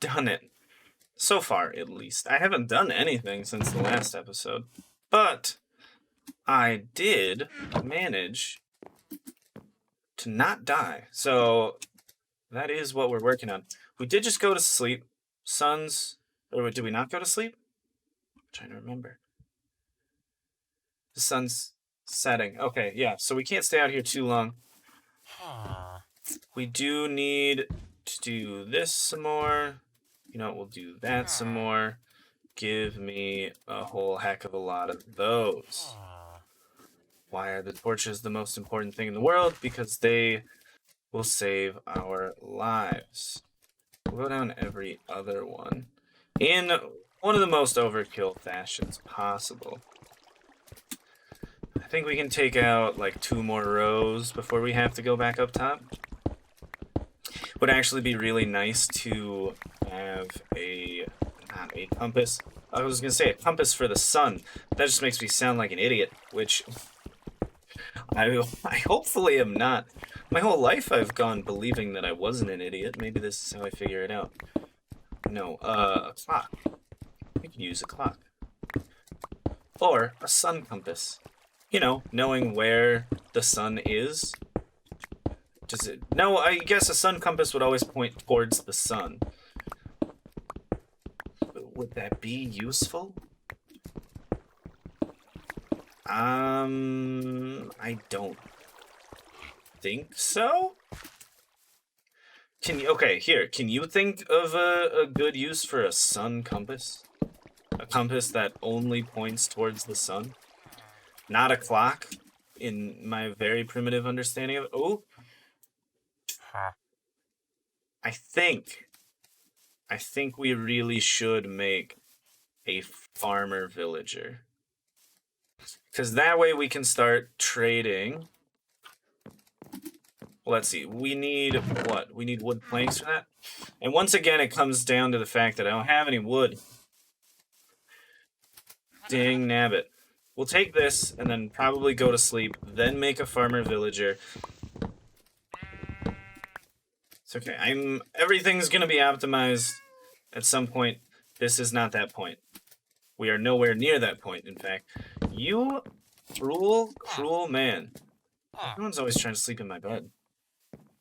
done it. So far, at least. I haven't done anything since the last episode. But I did manage to not die. So that is what we're working on. We did just go to sleep. Or did we not go to sleep? I'm trying to remember. The sun's setting. Okay, yeah. So we can't stay out here too long. We do need to do this some more. You know, we'll do that some more. Give me a whole heck of a lot of those. Why are the torches the most important thing in the world? Because they will save our lives. We'll go down every other one in one of the most overkill fashions possible. I think we can take out like 2 more rows before we have to go back up top. Would actually be really nice to have not a compass. I was gonna say a compass for the sun. That just makes me sound like an idiot, which I hopefully am not. My whole life I've gone believing that I wasn't an idiot. Maybe this is how I figure it out. No, a clock. We could use a clock. Or a sun compass. You know, knowing where the sun is. Does it? No, I guess a sun compass would always point towards the sun. But would that be useful? I don't think so. Okay, here, can you think of a good use for a sun compass? A compass that only points towards the sun? Not a clock, in my very primitive understanding of it. Oh! I think we really should make a farmer villager. Because that way we can start trading. Let's see, we need what? We need wood planks for that? And once again, it comes down to the fact that I don't have any wood. Dang nabbit. We'll take this and then probably go to sleep, then make a farmer villager. It's okay. Everything's gonna be optimized at some point. This is not that point. We are nowhere near that point, in fact. You cruel, cruel man. Everyone's always trying to sleep in my bed.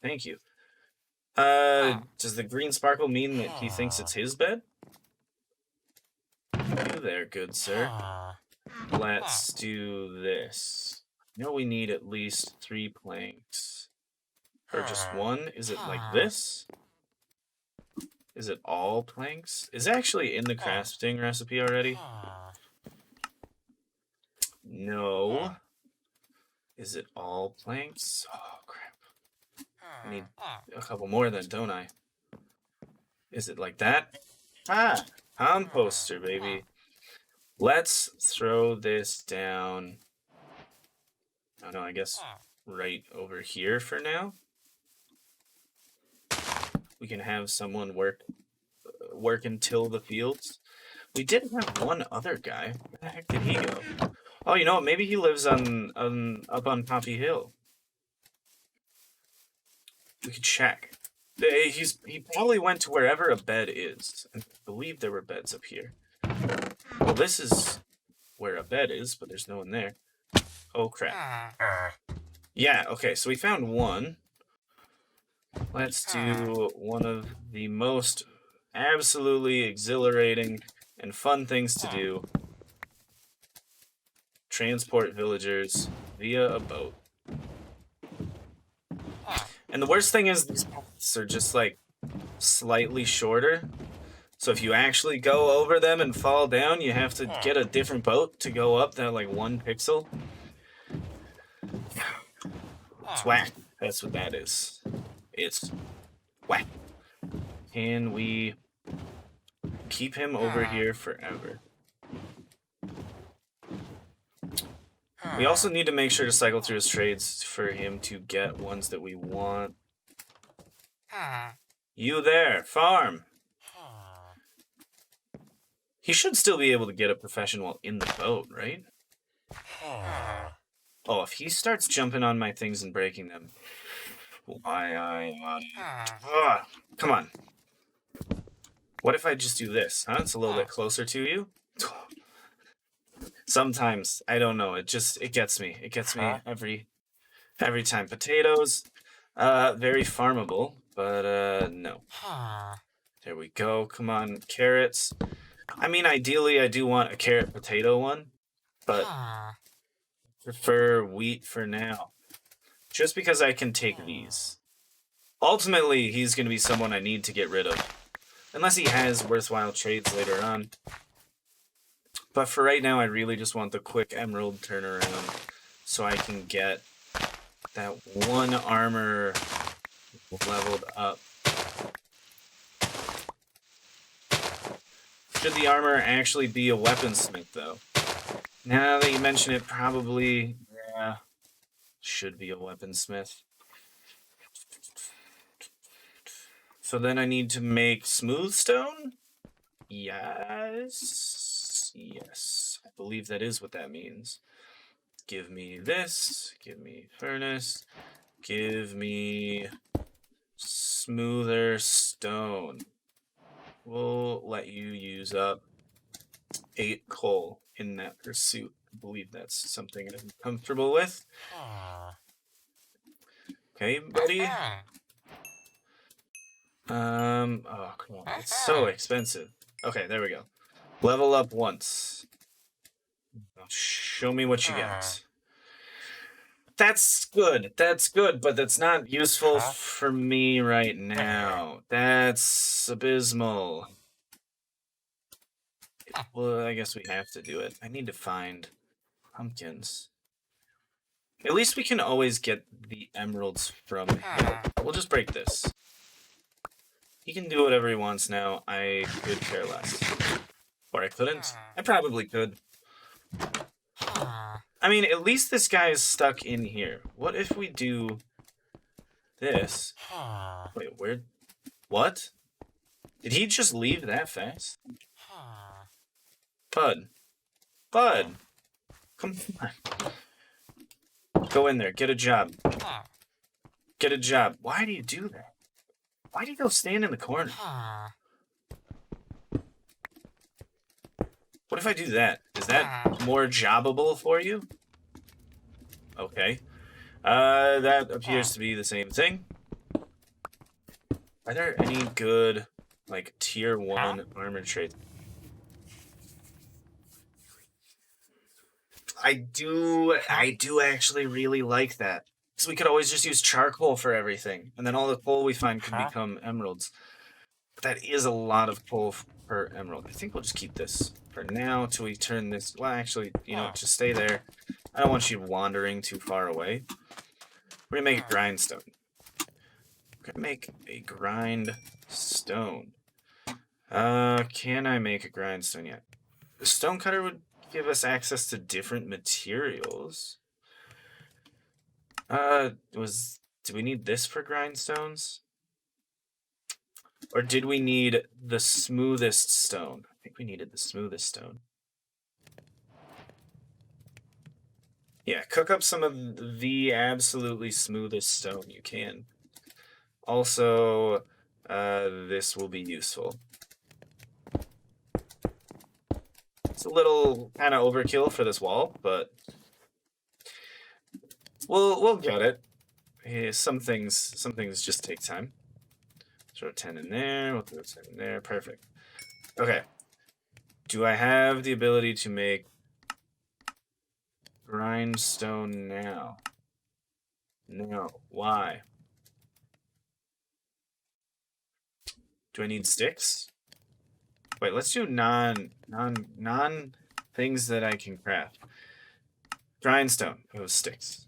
Thank you. Does the green sparkle mean that he thinks it's his bed? You there, good sir. Let's do this. I know we need at least 3 planks. Or just 1? Is it like this? Is it all planks? Is it actually in the crafting recipe already? No. Is it all planks? Oh, crap. I need a couple more then, don't I? Is it like that? Ah! Composter, baby. Let's throw this down. Oh no, I guess right over here for now. We can have someone work and till the fields. We did have one other guy. Where the heck did he go? Oh, you know what? Maybe he lives up on Poppy Hill. We could check. He probably went to wherever a bed is. I believe there were beds up here. Well, this is where a bed is, but there's no one there. Oh, crap. Yeah, okay, so we found one. Let's do one of the most absolutely exhilarating and fun things to do. Transport villagers via a boat. And the worst thing is these paths are just like slightly shorter. So if you actually go over them and fall down, you have to get a different boat to go up that like 1 pixel. It's whack. That's what that is. It's whack. Can we keep him over here forever? We also need to make sure to cycle through his trades for him to get ones that we want. You there, farm. He should still be able to get a profession while in the boat, right? Oh, if he starts jumping on my things and breaking them... Come on. What if I just do this? Huh? It's a little bit closer to you. Sometimes I don't know. It gets me. It gets me every time. Potatoes, very farmable, but no. There we go. Come on, carrots. I mean, ideally, I do want a carrot potato one, but prefer wheat for now. Just because I can take these. Ultimately, he's going to be someone I need to get rid of. Unless he has worthwhile trades later on. But for right now, I really just want the quick emerald turnaround so I can get that one armor leveled up. Should the armor actually be a weaponsmith, though? Now that you mention it, probably, yeah, should be a weaponsmith. So then I need to make smooth stone? Yes. Yes. I believe that is what that means. Give me this. Give me furnace. Give me smoother stone. We'll let you use up 8 coal in that pursuit. I believe that's something I'm comfortable with. Okay, buddy. Oh, come on. It's so expensive. Okay, there we go. Level up once. Now show me what you got. That's good. That's good, but that's not useful for me right now. That's abysmal. Well, I guess we have to do it. I need to find pumpkins. At least we can always get the emeralds from him. We'll just break this. He can do whatever he wants now. I could care less. Or I couldn't. I probably could. I mean, at least this guy is stuck in here. What if we do this? Wait, where? What? Did he just leave that fast? Bud. Bud. Come on. Go in there. Get a job. Get a job. Why do you do that? Why do you go stand in the corner? What if I do that? Is that more jobbable for you? Okay. That appears to be the same thing. Are there any good, like, tier 1 armor traits? I do actually really like that. So we could always just use charcoal for everything. And then all the coal we find could become emeralds. But that is a lot of coal per emerald. I think we'll just keep this for now till we turn this. Well, actually, you know, just stay there. I don't want you wandering too far away. We're going to make a grindstone. We're going to make a grindstone. Can I make a grindstone yet? The stonecutter would give us access to different materials. Do we need this for grindstones? Or did we need the smoothest stone? I think we needed the smoothest stone. Yeah, cook up some of the absolutely smoothest stone you can. Also, this will be useful. It's a little kind of overkill for this wall, but we'll get it. Yeah, some things just take time. Throw 10 in there. We'll throw 10 in there. Perfect. Okay. Do I have the ability to make grindstone now? No. Why? Do I need sticks? Wait, let's do non things that I can craft. Grindstone. Oh, sticks.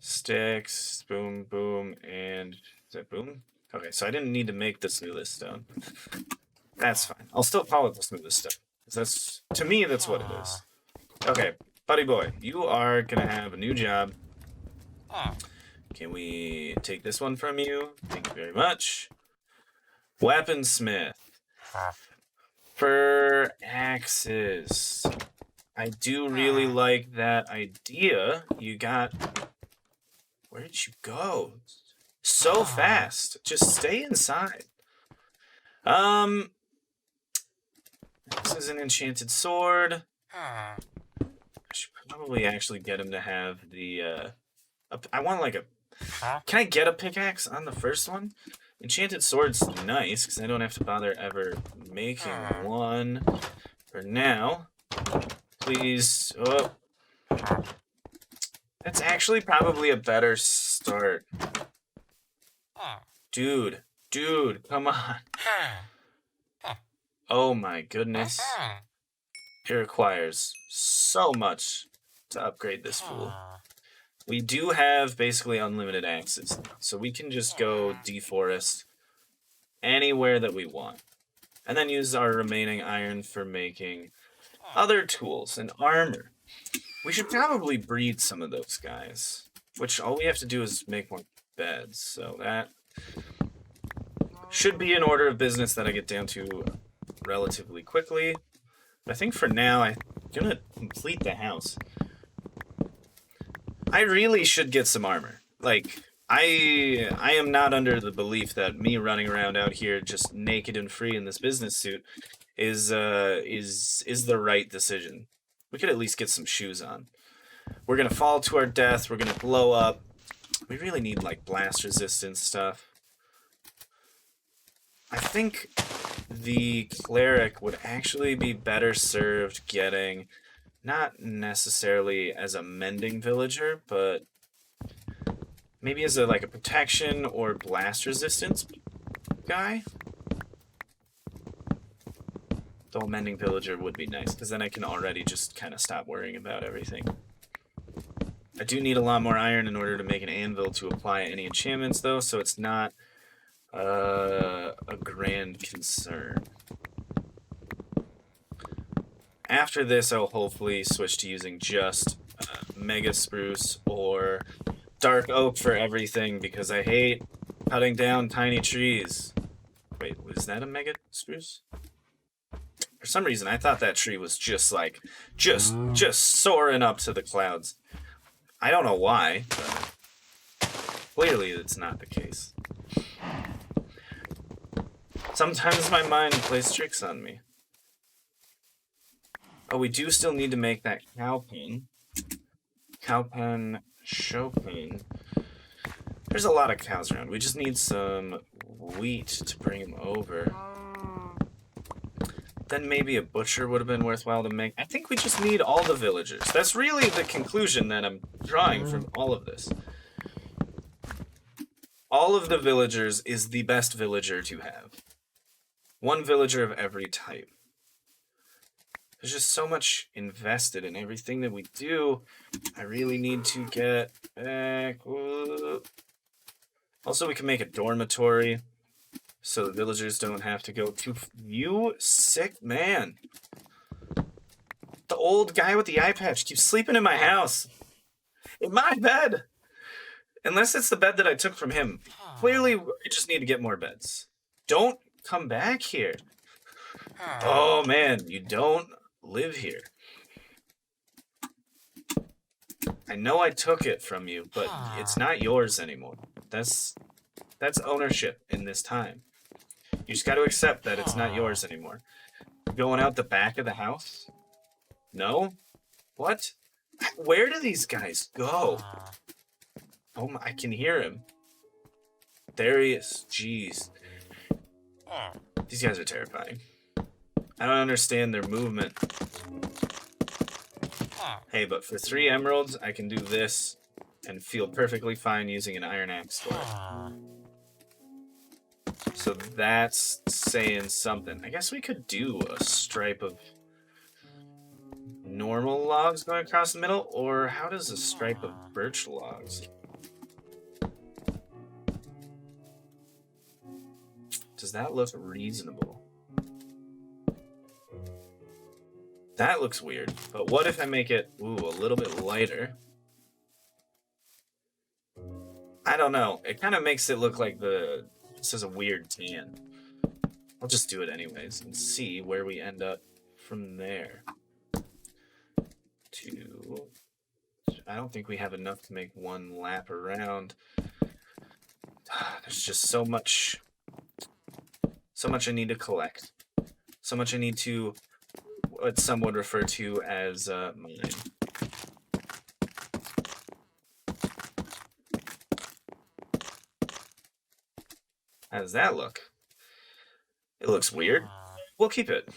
Sticks. Boom, boom, and is that boom? Okay, so I didn't need to make the smoothest stone. That's fine. I'll still call it the smoothest stone. That's, to me, that's what it is. Okay, buddy boy, you are gonna have a new job. Can we take this one from you? Thank you very much. Weaponsmith. For axes. I do really like that idea. You got... Where did you go? So fast. Just stay inside. This is an enchanted sword. I should probably actually get him to have the, I want like a... Can I get a pickaxe on the first one? Enchanted sword's nice, because I don't have to bother ever making one. For now, please... Oh. That's actually probably a better start. Dude, come on. Oh my goodness. It requires so much to upgrade this fool. We do have basically unlimited axes, so we can just go deforest anywhere that we want. And then use our remaining iron for making other tools and armor. We should probably breed some of those guys, which all we have to do is make more beds, so that should be an order of business that I get down to relatively quickly. But I think for now, I'm gonna complete the house. I really should get some armor. Like, I am not under the belief that me running around out here just naked and free in this business suit is the right decision. We could at least get some shoes on. We're gonna fall to our death. We're gonna blow up. We really need like blast resistance stuff. I think the cleric would actually be better served getting, not necessarily as a mending villager, but maybe as a like a protection or blast resistance guy. Though a mending villager would be nice, because then I can already just kind of stop worrying about everything. I do need a lot more iron in order to make an anvil to apply any enchantments, though, so it's not a grand concern. After this, I'll hopefully switch to using just mega spruce or dark oak for everything, because I hate cutting down tiny trees. Wait, was that a mega spruce? For some reason, I thought that tree was just like, just soaring up to the clouds. I don't know why, but clearly it's not the case. Sometimes my mind plays tricks on me. Oh, we do still need to make that cow pen. Cow pen, show pen. There's a lot of cows around. We just need some wheat to bring them over. Then maybe a butcher would have been worthwhile to make. I think we just need all the villagers. That's really the conclusion that I'm drawing from all of this. All of the villagers is the best villager to have. One villager of every type. There's just so much invested in everything that we do. I really need to get back. Also, we can make a dormitory, so the villagers don't have to go to... You sick man. The old guy with the eye patch keeps sleeping in my house. In my bed. Unless it's the bed that I took from him. Clearly, we just need to get more beds. Don't come back here. Oh, man, you don't live here. I know I took it from you, but it's not yours anymore. That's ownership in this time. You just got to accept that it's not yours anymore. Going out the back of the house? No? What? Where do these guys go? Oh my, I can hear him. There he is. Jeez. These guys are terrifying. I don't understand their movement. Hey, but for 3 emeralds, I can do this and feel perfectly fine using an iron axe for it. So that's saying something. I guess we could do a stripe of normal logs going across the middle, or how does a stripe of birch logs? Does that look reasonable? That looks weird, but what if I make it, ooh, a little bit lighter? I don't know. It kind of makes it look like this is a weird tan. I'll just do it anyways and see where we end up from there. I don't think we have enough to make one lap around. There's just so much I need to collect. So much I need to, what some would refer to as mine. How does that look? It looks weird. We'll keep it.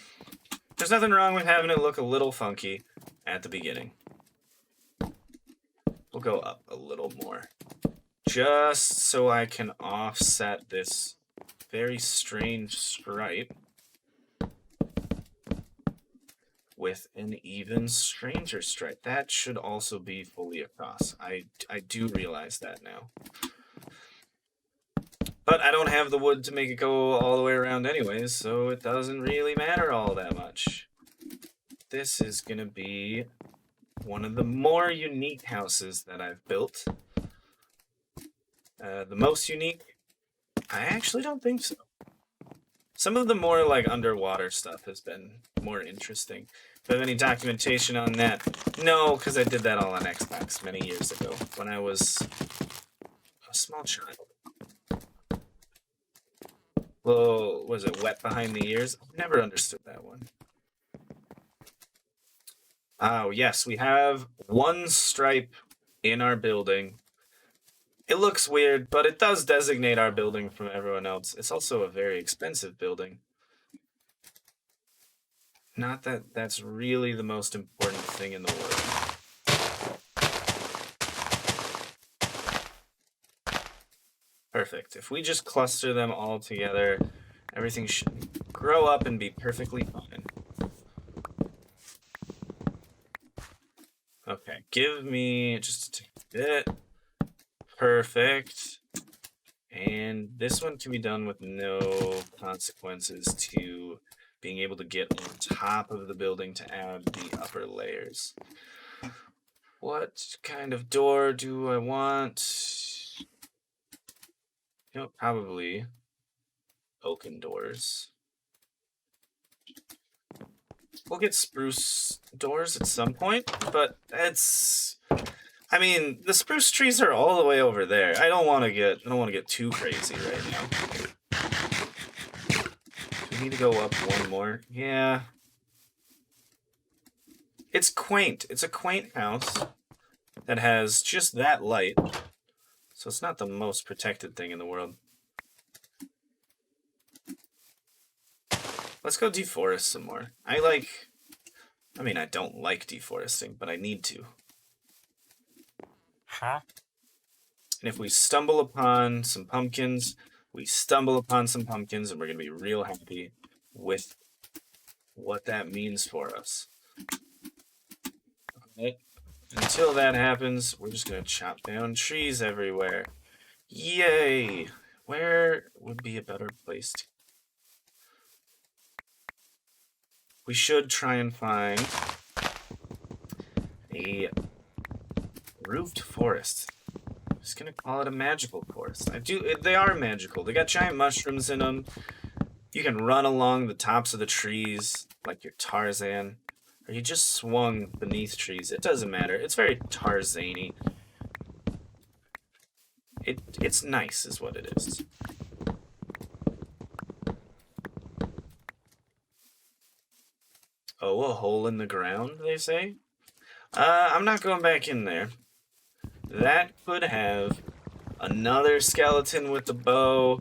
There's nothing wrong with having it look a little funky at the beginning. We'll go up a little more. Just so I can offset this very strange stripe with an even stranger stripe. That should also be fully across. I do realize that now. But I don't have the wood to make it go all the way around anyways, so it doesn't really matter all that much. This is going to be one of the more unique houses that I've built. The most unique? I actually don't think so. Some of the more like underwater stuff has been more interesting. Do you have any documentation on that? No, because I did that all on Xbox many years ago when I was a small child. Well, was it wet behind the ears? I've never understood that one. Oh, yes, we have one stripe in our building. It looks weird, but it does designate our building from everyone else. It's also a very expensive building. Not that that's really the most important thing in the world. Perfect. If we just cluster them all together, everything should grow up and be perfectly fine. Okay, give me just a bit. Perfect. And this one can be done with no consequences to being able to get on top of the building to add the upper layers. What kind of door do I want? You know, probably oaken doors. We'll get spruce doors at some point, but that's, I mean, the spruce trees are all the way over there. I don't want to get too crazy right now. We need to go up one more. Yeah. It's quaint. It's a quaint house that has just that light. So it's not the most protected thing in the world. Let's go deforest some more. I don't like deforesting, but I need to. Huh? And if we stumble upon some pumpkins, and we're going to be real happy with what that means for us. Okay. Until that happens, we're just going to chop down trees everywhere. Yay! Where would be a better place to... We should try and find a roofed forest. I'm just gonna call it a magical forest. They are magical. They got giant mushrooms in them. You can run along the tops of the trees like you're Tarzan, or you just swung beneath trees. It doesn't matter. It's very Tarzan-y. It's nice is what it is. Oh, a hole in the ground, they say? I'm not going back in there. That could have another skeleton with a bow.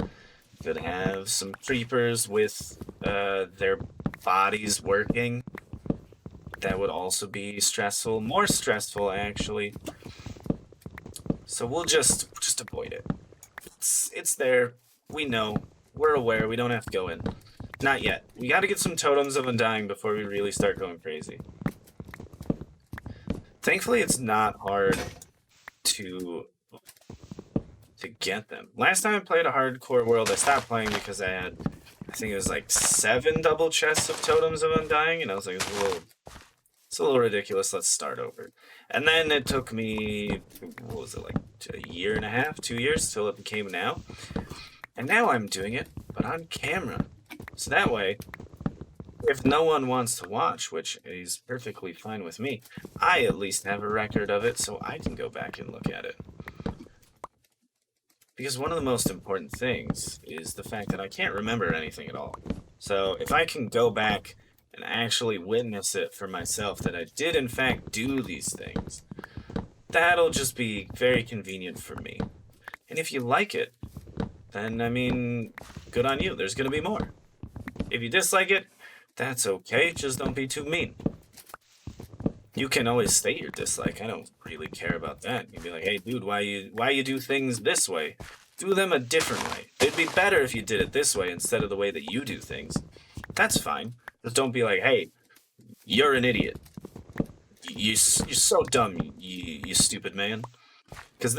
Could have some creepers with their bodies working. That would also be stressful. More stressful, actually. So we'll just avoid it. It's there. We know. We're aware. We don't have to go in. Not yet. We gotta get some totems of undying before we really start going crazy. Thankfully, it's not hard to get them. Last time I played a hardcore world, I stopped playing because I think it was like 7 double chests of totems of undying, and I was like, it's a little ridiculous. Let's start over. And then it took me, what was it, like a year and a half, 2 years, till it became now. And now I'm doing it, but on camera. So that way, if no one wants to watch, which is perfectly fine with me, I at least have a record of it so I can go back and look at it. Because one of the most important things is the fact that I can't remember anything at all. So if I can go back and actually witness it for myself that I did in fact do these things, that'll just be very convenient for me. And if you like it, then, I mean, good on you. There's going to be more. If you dislike it, that's okay. Just don't be too mean. You can always state your dislike. I don't really care about that. You'd be like, hey, dude, why you do things this way? Do them a different way. It'd be better if you did it this way instead of the way that you do things. That's fine. Just don't be like, hey, you're an idiot. You're so dumb, you stupid man. Because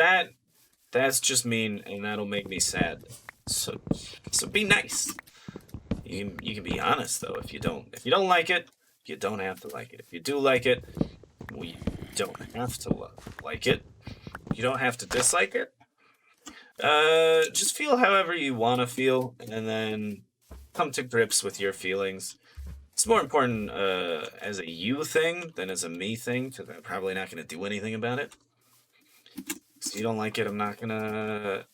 that's just mean, and that'll make me sad. So be nice. You can be honest though. If you don't like it, you don't have to like it. If you do like it, we don't have to like it. You don't have to dislike it. Just feel however you want to feel, and then come to grips with your feelings. It's more important as a you thing than as a me thing, because I'm probably not going to do anything about it. So you don't like it, I'm not gonna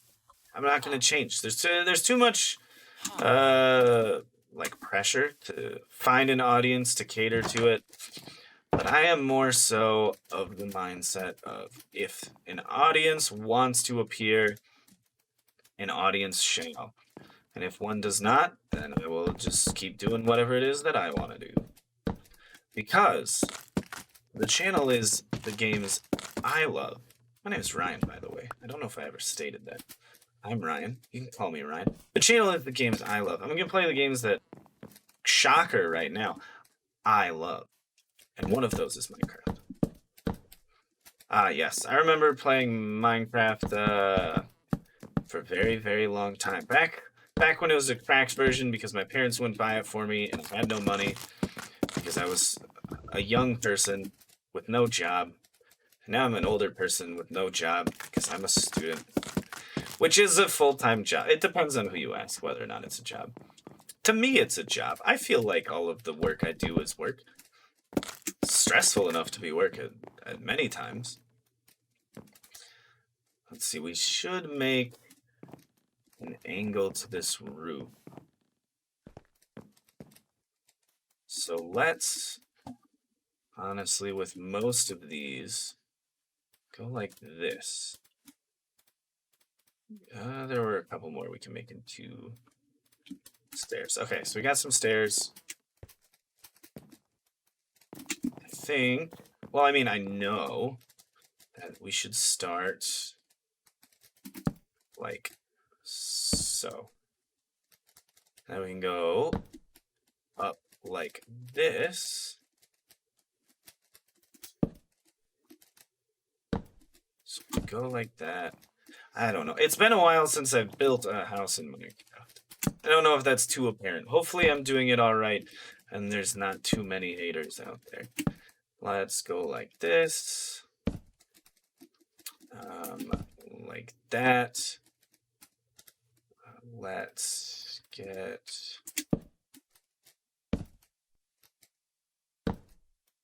change. There's too much like pressure to find an audience to cater to it. But I am more so of the mindset of if an audience wants to appear, an audience shall. And if one does not, then I will just keep doing whatever it is that I want to do. Because the channel is the games I love. My name is Ryan, by the way. I don't know if I ever stated that. I'm Ryan. You can call me Ryan. The channel is the games I love. I'm going to play the games that, shocker right now, I love. And one of those is Minecraft. Yes. I remember playing Minecraft for a very, very long time. Back when it was a cracked version because my parents wouldn't buy it for me and I had no money because I was a young person with no job. And now I'm an older person with no job because I'm a student. Which is a full-time job. It depends on who you ask whether or not it's a job. To me, it's a job. I feel like all of the work I do is work. It's stressful enough to be work at many times. Let's see, we should make an angle to this roof. So let's, honestly, with most of these, go like this. There were a couple more we can make into stairs. Okay, so we got some stairs. I think, well, I mean, I know that we should start like so. Now we can go up like this. So we go like that. I don't know. It's been a while since I've built a house in Minecraft. I don't know if that's too apparent. Hopefully I'm doing it all right and there's not too many haters out there. Let's go like this. Like that. Let's get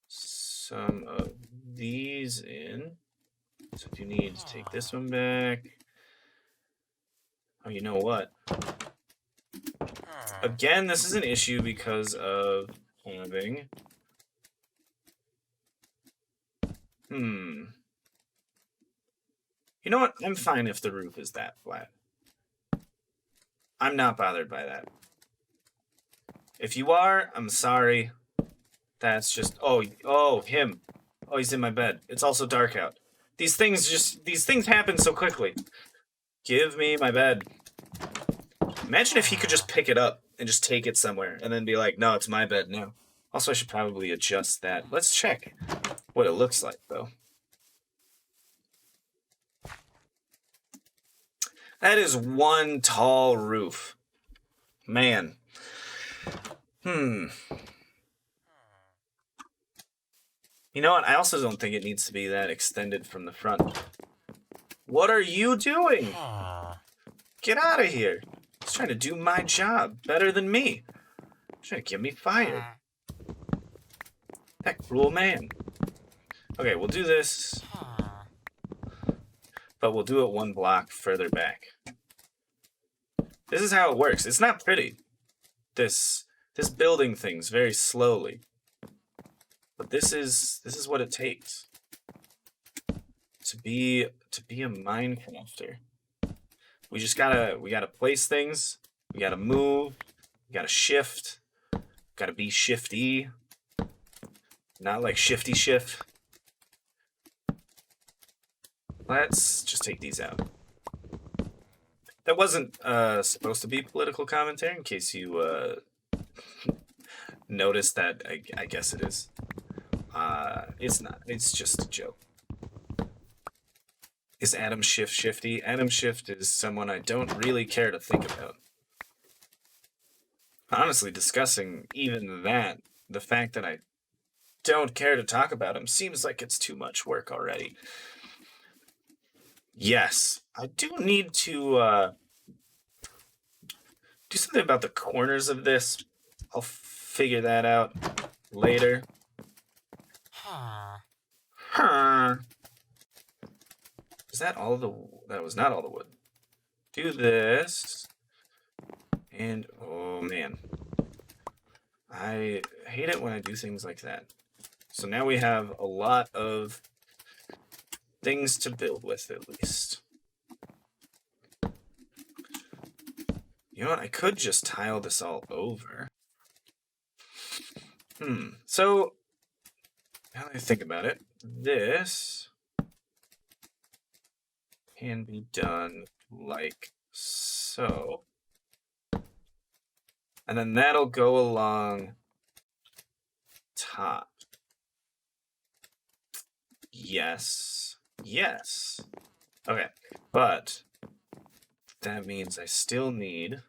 some of these in. So if you need to take this one back. Oh, you know what? Again, this is an issue because of having... You know what? I'm fine if the roof is that flat. I'm not bothered by that. If you are, I'm sorry. That's just... Oh, him. Oh, he's in my bed. It's also dark out. These things happen so quickly. Give me my bed. Imagine if he could just pick it up and just take it somewhere and then be like, no, it's my bed now. Also, I should probably adjust that. Let's check what it looks like, though. That is one tall roof. Man. You know what? I also don't think it needs to be that extended from the front. What are you doing? Get out of here. He's trying to do my job better than me. He's trying to get me fired. That cruel man. Okay, we'll do this. but we'll do it 1 block further back. This is how it works. It's not pretty. This building things very slowly. But this is what it takes to be a Minecrafter. We gotta place things. We gotta move. We gotta shift. Gotta be shifty. Not like shifty shift. Let's just take these out. That wasn't supposed to be political commentary, in case you noticed that. I guess it is. It's not. It's just a joke. Is Adam Schiff shifty? Adam Schiff is someone I don't really care to think about. Honestly, discussing even that, the fact that I don't care to talk about him seems like it's too much work already. Yes, I do need to do something about the corners of this. I'll figure that out later. Is that all the... That was not all the wood. Do this. And, oh man. I hate it when I do things like that. So now we have a lot of things to build with, at least. You know what? I could just tile this all over. So, now that I think about it, this can be done like so. And then that'll go along top. Yes. Yes. Okay. But that means I still need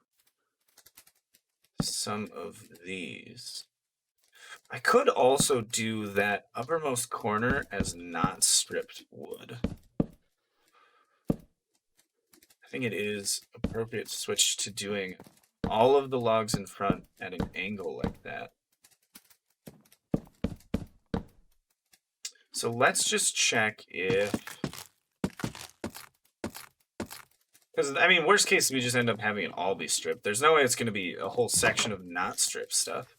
some of these. I could also do that uppermost corner as not stripped wood. I think it is appropriate to switch to doing all of the logs in front at an angle like that. So let's just check if... Because, I mean, worst case, we just end up having it all be stripped. There's no way it's going to be a whole section of not stripped stuff.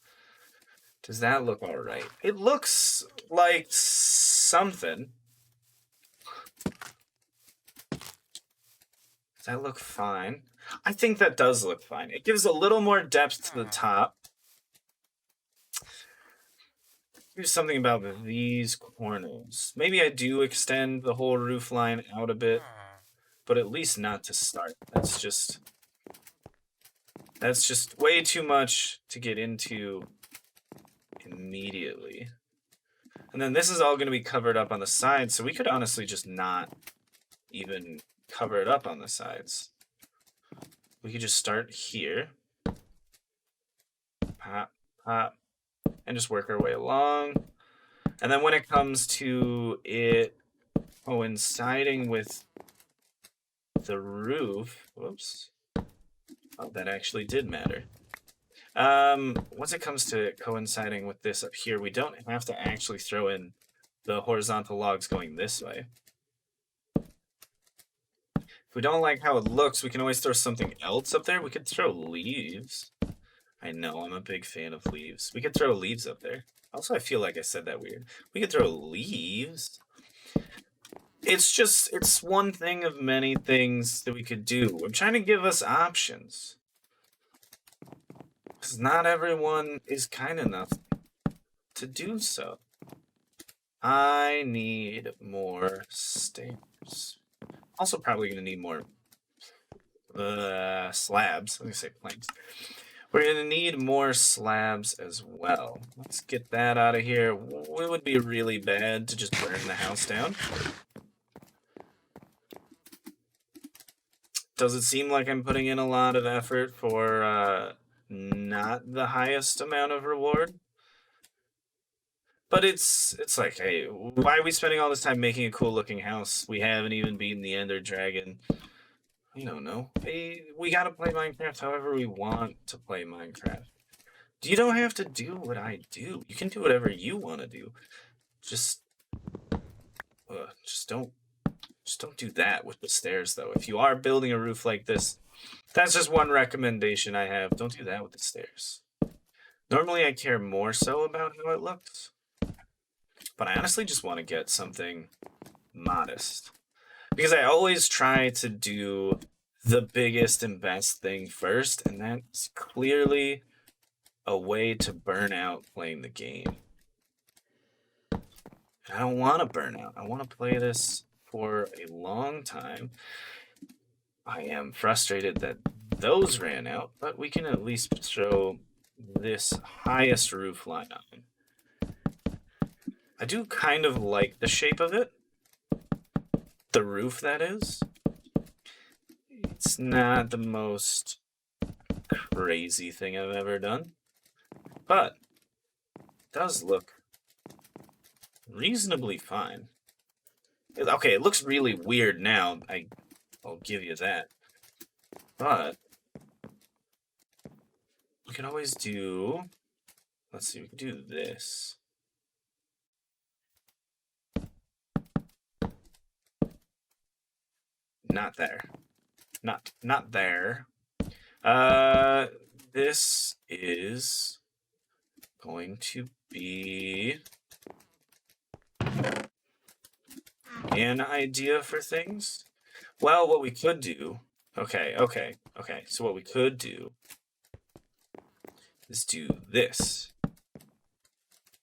Does that look all right? It looks like something. Does that look fine? I think that does look fine. It gives a little more depth to the top. Here's something about these corners. Maybe I do extend the whole roof line out a bit, but at least not to start. That's just way too much to get into immediately. And then this is all going to be covered up on the sides, so we could honestly just not even cover it up on the sides. We could just start here. Pop, pop, and just work our way along. And then when it comes to it coinciding with the roof, whoops. Oh, that actually did matter. Once it comes to coinciding with this up here, we don't have to actually throw in the horizontal logs going this way. If we don't like how it looks, we can always throw something else up there. We could throw leaves. I know, I'm a big fan of leaves. We could throw leaves up there. Also, I feel like I said that weird. We could throw leaves. It's one thing of many things that we could do. I'm trying to give us options. Because not everyone is kind enough to do so. I need more stairs. Also probably going to need more slabs. Let me say planks. We're going to need more slabs as well. Let's get that out of here. It would be really bad to just burn the house down. Does it seem like I'm putting in a lot of effort for not the highest amount of reward? But it's like, hey, why are we spending all this time making a cool looking house? We haven't even beaten the Ender Dragon. I don't know. Hey, we gotta play Minecraft however we want to play Minecraft. You don't have to do what I do. You can do whatever you want to do. Just Just don't do that with the stairs, though. If you are building a roof like this, that's just one recommendation I have. Don't do that with the stairs. Normally, I care more so about how it looks. But I honestly just want to get something modest. Because I always try to do the biggest and best thing first, and that's clearly a way to burn out playing the game. I don't want to burn out. I want to play this for a long time. I am frustrated that those ran out, but we can at least show this highest roof line on. I do kind of like the shape of it. The roof, that is. It's not the most crazy thing I've ever done, but it does look reasonably fine. Okay, it looks really weird now, I'll give you that. But we can always do, let's see, we can do this. Not there. Not there. This is going to be an idea for things. Well, what we could do, okay, so what we could do is do this.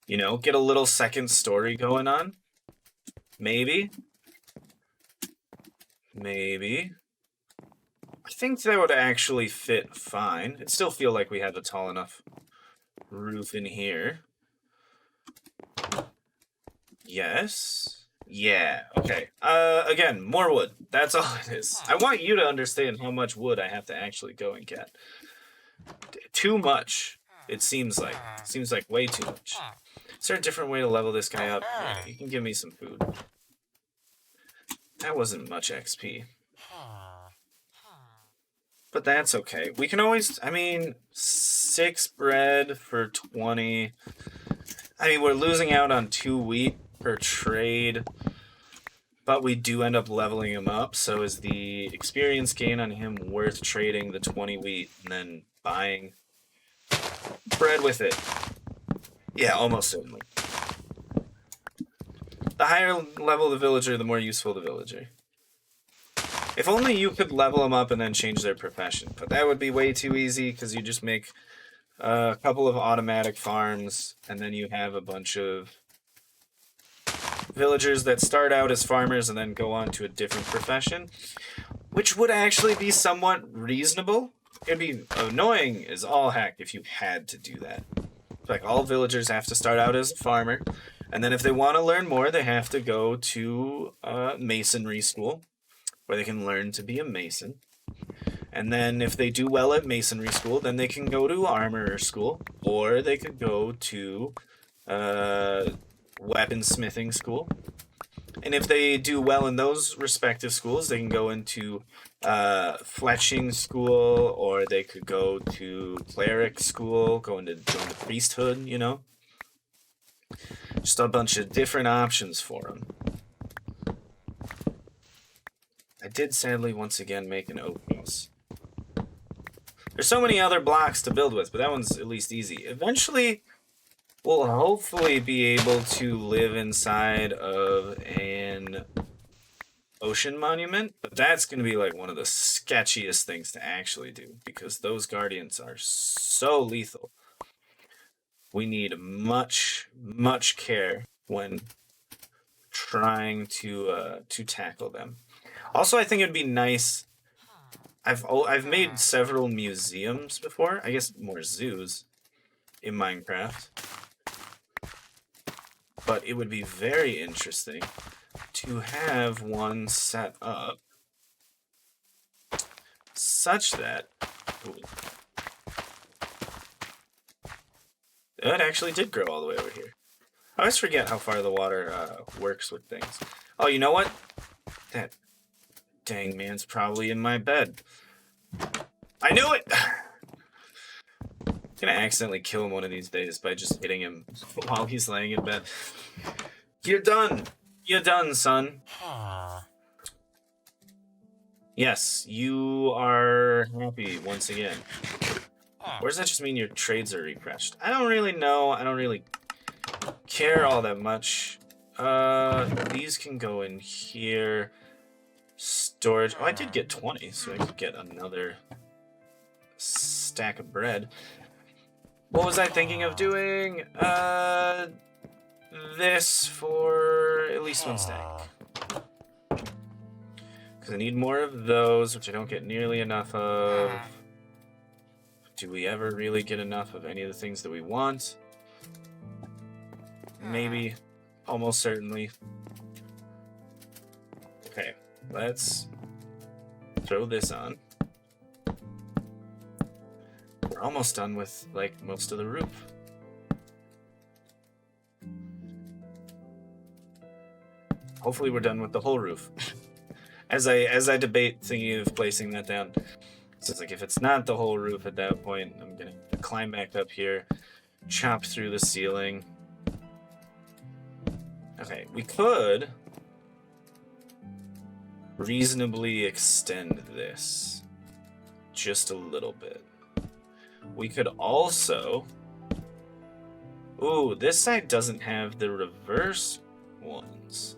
You know, get a little second story going on. Maybe. I think that would actually fit fine. It'd still feel like we had a tall enough roof in here. Yes. Yeah, okay. Again, more wood. That's all it is. I want you to understand how much wood I have to actually go and get. Too much, it seems like. Seems like way too much. Is there a different way to level this guy up? Yeah, you can give me some food. That wasn't much XP. But that's okay. We can always, I mean, 6 bread for 20. I mean, we're losing out on 2 wheat per trade. But we do end up leveling him up, so is the experience gain on him worth trading the 20 wheat and then buying bread with it? Yeah, almost certainly. The higher level the villager, the more useful the villager. If only you could level them up and then change their profession, but that would be way too easy because you just make a couple of automatic farms and then you have a bunch of villagers that start out as farmers and then go on to a different profession, which would actually be somewhat reasonable. It'd be annoying as all heck if you had to do that. Like, all villagers have to start out as a farmer, and then if they want to learn more, they have to go to masonry school, where they can learn to be a mason. And then if they do well at masonry school, then they can go to armorer school, or they could go to weaponsmithing school. And if they do well in those respective schools, they can go into fletching school, or they could go to cleric school, join the priesthood, you know? Just a bunch of different options for them. I did sadly once again make an oak house. There's so many other blocks to build with, but that one's at least easy. Eventually, we'll hopefully be able to live inside of an ocean monument, but that's going to be like one of the sketchiest things to actually do, because those guardians are so lethal. We need much care when trying to tackle them. Also, I think it'd be nice. I've made several museums before. I guess more zoos in Minecraft. But it would be very interesting to have one set up such that... Ooh, it actually did grow all the way over here. I always forget how far the water works with things. Oh, you know what? That dang man's probably in my bed. I knew it! I'm gonna accidentally kill him one of these days by just hitting him while he's laying in bed. You're done! You're done, son. Yes, you are happy once again. Or does that just mean your trades are refreshed? I don't really know. I don't really care all that much. These can go in here. Storage. Oh, I did get 20, so I could get another stack of bread. What was I thinking of doing? This for at least one stack. Because I need more of those, which I don't get nearly enough of. Do we ever really get enough of any of the things that we want? Maybe. Almost certainly. Okay, let's throw this on. We're almost done with, like, most of the roof. Hopefully we're done with the whole roof. as I debate thinking of placing that down. So it's like, if it's not the whole roof at that point, I'm gonna climb back up here, chop through the ceiling. Okay, we could reasonably extend this just a little bit. We could also... Ooh, this side doesn't have the reverse ones.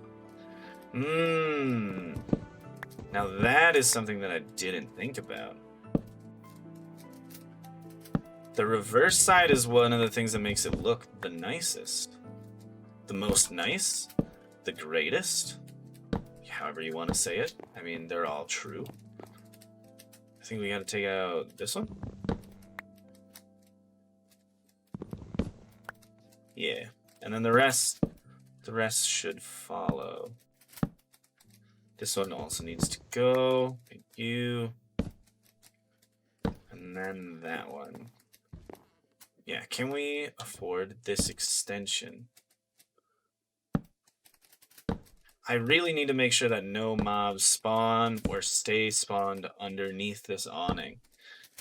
Now that is something that I didn't think about. The reverse side is one of the things that makes it look the nicest. The most nice? The greatest? However you want to say it. I mean, they're all true. I think we gotta take out this one. Yeah. And then the rest should follow. This one also needs to go. Thank you. And then that one. Yeah, can we afford this extension? I really need to make sure that no mobs spawn or stay spawned underneath this awning.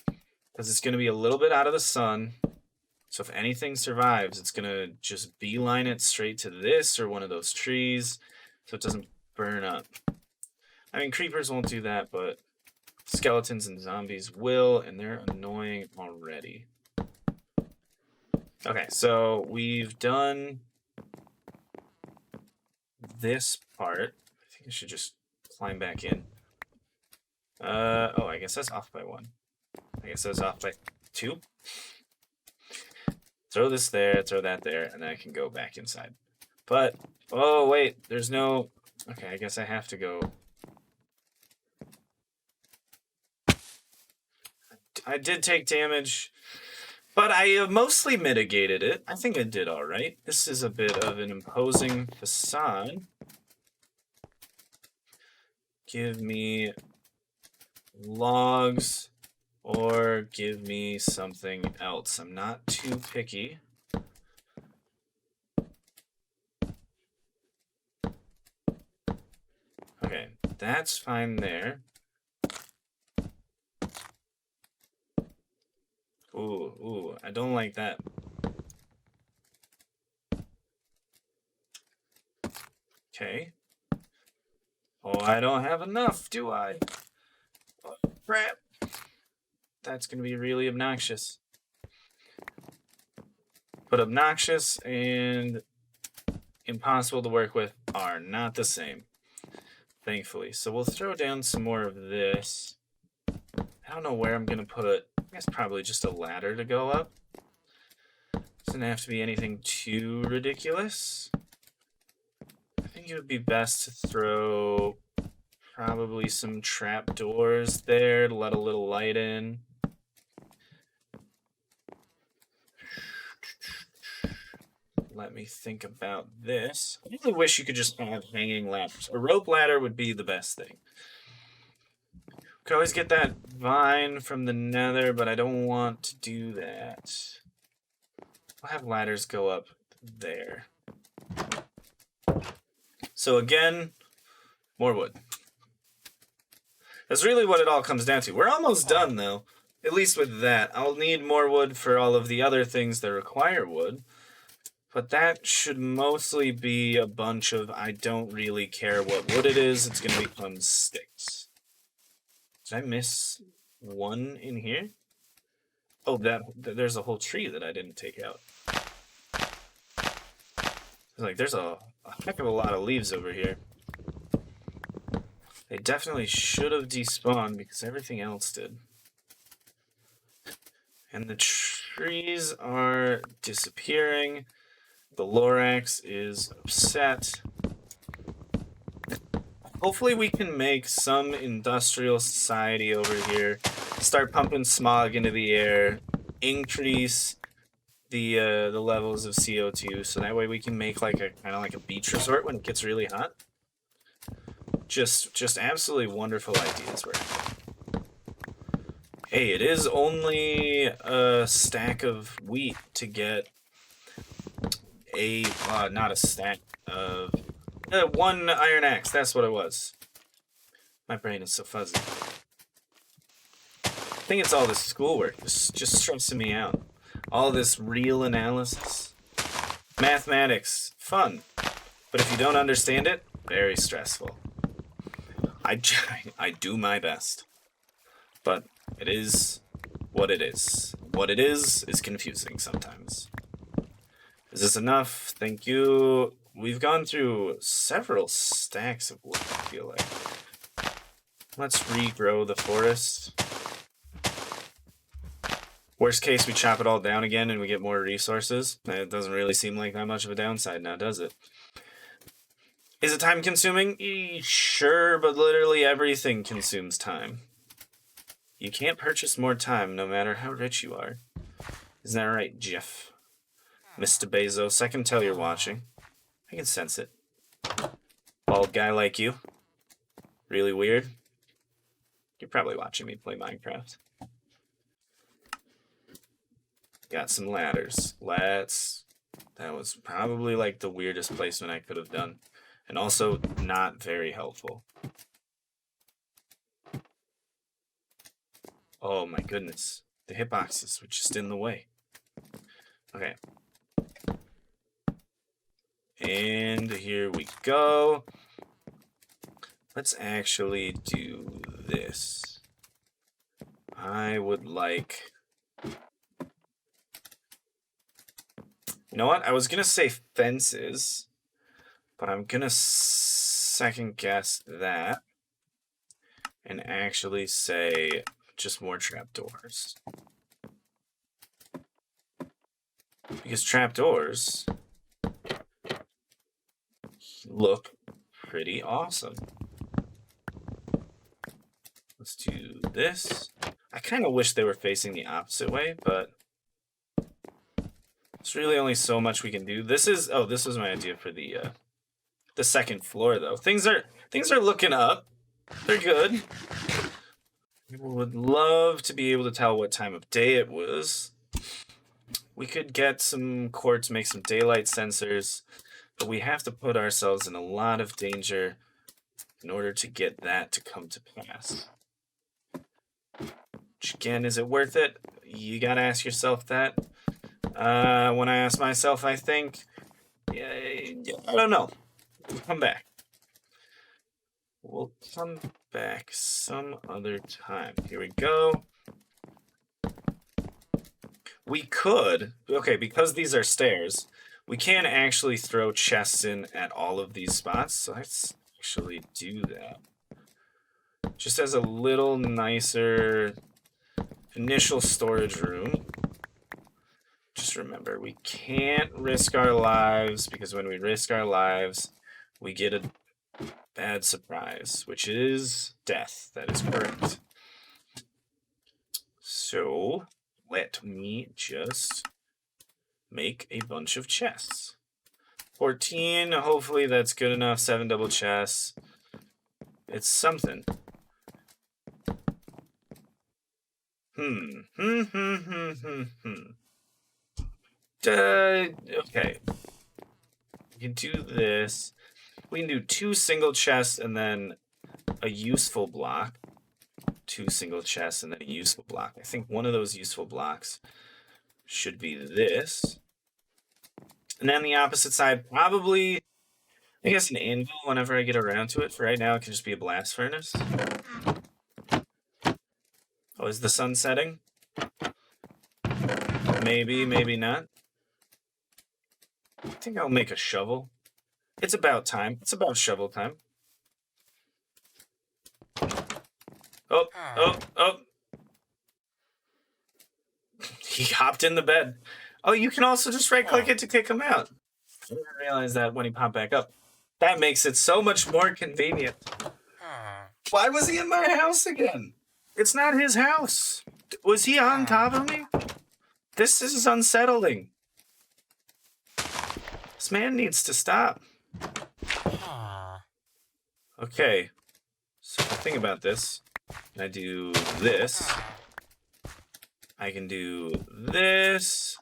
Because it's going to be a little bit out of the sun. So if anything survives, it's going to just beeline it straight to this or one of those trees. So it doesn't burn up. I mean, creepers won't do that, but skeletons and zombies will. And they're annoying already. Okay, so we've done this part. I think I should just climb back in. Oh, I guess that's off by 1. I guess that's off by 2. Throw this there, throw that there, and then I can go back inside. But, oh wait, there's no... Okay, I guess I have to go... I did take damage, but I mostly mitigated it. I think I did all right. This is a bit of an imposing facade. Give me logs or give me something else. I'm not too picky. Okay, that's fine there. Ooh, I don't like that. Okay. Oh, I don't have enough, do I? Oh, crap. That's going to be really obnoxious. But obnoxious and impossible to work with are not the same, thankfully. So we'll throw down some more of this. I don't know where I'm going to put... I guess probably just a ladder to go up. Doesn't have to be anything too ridiculous. I think it would be best to throw probably some trapdoors there to let a little light in. Let me think about this. I really wish you could just have hanging ladders. A rope ladder would be the best thing. Could always get that vine from the nether, but I don't want to do that. I'll have ladders go up there. So again, more wood. That's really what it all comes down to. We're almost done, though. At least with that. I'll need more wood for all of the other things that require wood. But that should mostly be a bunch of I don't really care what wood it is. It's going to become sticks. Did I miss one in here? Oh, there's a whole tree that I didn't take out. Like, there's a heck of a lot of leaves over here. They definitely should have despawned because everything else did. And the trees are disappearing. The Lorax is upset. Hopefully we can make some industrial society over here. Start pumping smog into the air. Increase the levels of CO2, so that way we can make like a kind of like a beach resort when it gets really hot. Just absolutely wonderful ideas we're having. Hey, it is only a stack of wheat to get a not a stack of one iron axe. That's what it was. My brain is so fuzzy. I think it's all this schoolwork. It's just stressing me out. All this real analysis. Mathematics, fun. But if you don't understand it, very stressful. I do my best. But it is what it is. What it is confusing sometimes. Is this enough? Thank you. We've gone through several stacks of wood, I feel like. Let's regrow the forest. Worst case, we chop it all down again and we get more resources. It doesn't really seem like that much of a downside now, does it? Is it time consuming? Sure, but literally everything consumes time. You can't purchase more time no matter how rich you are. Isn't that right, Jeff? Mr. Bezos, I can tell you're watching. I can sense it. Bald guy like you. Really weird. You're probably watching me play Minecraft. Got some ladders. That was probably like the weirdest placement I could have done. And also not very helpful. Oh my goodness. The hitboxes were just in the way. Okay. And here we go. Let's actually do this. I would like... You know what? I was going to say fences, but I'm going to second guess that and actually say just more trapdoors. Because trapdoors look pretty awesome. Let's do this. I kind of wish they were facing the opposite way, but there's really only so much we can do. This was my idea for the second floor though. Things are looking up. They're good. We would love to be able to tell what time of day it was. We could get some quartz, make some daylight sensors, but we have to put ourselves in a lot of danger in order to get that to come to pass. Which again, is it worth it? You gotta ask yourself that. When I ask myself, I think, I don't know. We'll come back. We'll come back some other time. Here we go. We could, okay, because these are stairs, we can actually throw chests in at all of these spots. So let's actually do that. Just as a little nicer initial storage room. Just remember, we can't risk our lives, because when we risk our lives, we get a bad surprise, which is death. That is correct. So, let me just make a bunch of chests. 14, hopefully that's good enough. 7 double chests. It's something. Okay. We can do this. We can do 2 single chests and then a useful block. 2 single chests and then a useful block. I think one of those useful blocks should be this. And then the opposite side, probably, I guess, an anvil whenever I get around to it. For right now, it can just be a blast furnace. Oh, is the sun setting? Maybe, maybe not. I think I'll make a shovel. It's about time. It's about shovel time. Oh, oh, oh. He hopped in the bed. Oh, you can also just right-click it to kick him out. I didn't realize that when he popped back up. That makes it so much more convenient. Why was he in my house again? It's not his house. Was he on top of me? This is unsettling. This man needs to stop. Okay. So if I think about this, and I do this, I can do this,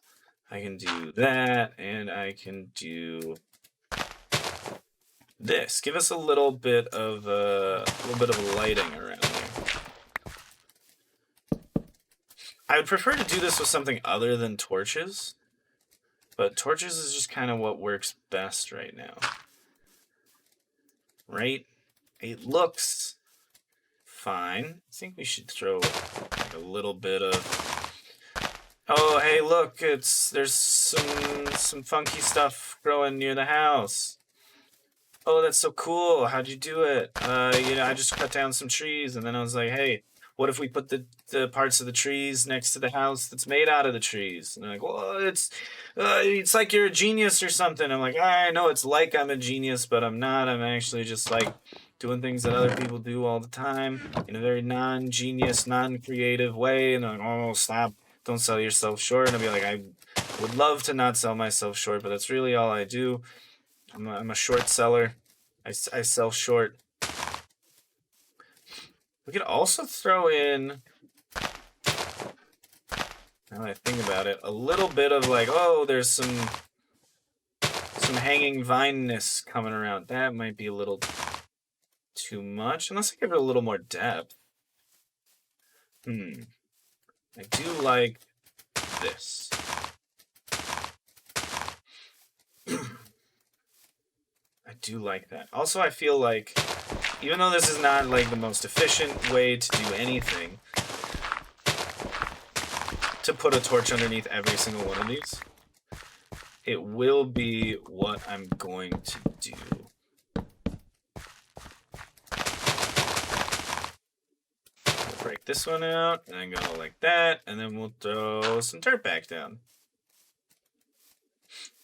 I can do that, and I can do this. Give us a little bit of lighting around there. I would prefer to do this with something other than torches, but torches is just kind of what works best right now. Right? It looks fine. I think we should throw like a little bit of... Oh, hey, look, there's some funky stuff growing near the house. Oh, that's so cool. How'd you do it? I just cut down some trees, and then I was like, hey, what if we put the parts of the trees next to the house that's made out of the trees? And they're like, well, it's like you're a genius or something. I'm like, I know it's like I'm a genius, but I'm not. I'm actually just like doing things that other people do all the time in a very non-genius, non-creative way. And they're like, oh, stop. Don't sell yourself short. And I'll be like, I would love to not sell myself short, but that's really all I do. I'm a short seller. I sell short. We could also throw in, now that I think about it, a little bit of like, oh, there's some hanging vineness coming around. That might be a little too much, unless I give it a little more depth. I do like this. I do like that. Also, I feel like, even though this is not like the most efficient way to do anything, to put a torch underneath every single one of these, it will be what I'm going to do. We'll break this one out, and then go like that, and then we'll throw some dirt back down.